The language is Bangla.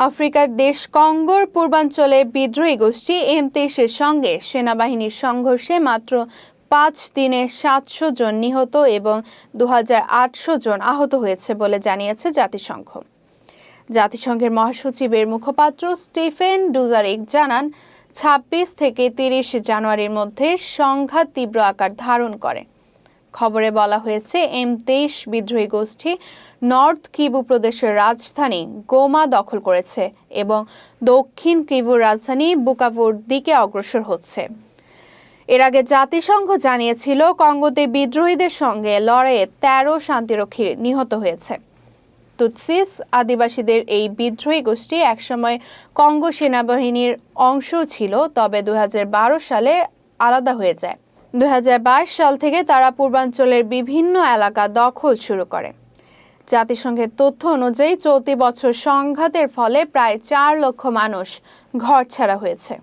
আফ্রিকার দেশ কঙ্গোর পূর্বাঞ্চলে বিদ্রোহী গোষ্ঠী M23-এর সঙ্গে সেনাবাহিনীর সংঘর্ষে মাত্র 5 দিনে 700 জন নিহত এবং 2800 জন আহত হয়েছে বলে জানিয়েছে জাতিসংঘ। জাতিসংঘের মহাসচিবের মুখপাত্র স্টিফেন ডুজারিক জানান, 26 থেকে 30 জানুয়ারির মধ্যে সংঘাত তীব্র আকার ধারণ করে। খবরে বলা হয়েছে, M23 বিদ্রোহী গোষ্ঠী নর্থ কিভু প্রদেশের রাজধানী গোমা দখল করেছে এবং দক্ষিণ কিভুর রাজধানী বুকাভুর দিকে অগ্রসর হচ্ছে। এর আগে জাতিসংঘ জানিয়েছিল, কঙ্গোতে বিদ্রোহীদের সঙ্গে লড়াইয়ে 13 শান্তিরক্ষী নিহত হয়েছে। তুতসিস আদিবাসীদের এই বিদ্রোহী গোষ্ঠী একসময় কঙ্গো সেনাবাহিনীর অংশ ছিল, তবে 2012 সালে আলাদা হয়ে যায়। 2022 সাল থেকে তারা পূর্বাঞ্চলের বিভিন্ন এলাকা দখল শুরু করে। জাতিসংঘের তথ্য অনুযায়ী চলতি বছর সংঘাতের ফলে প্রায় 4 লক্ষ মানুষ ঘরছাড়া হয়েছে।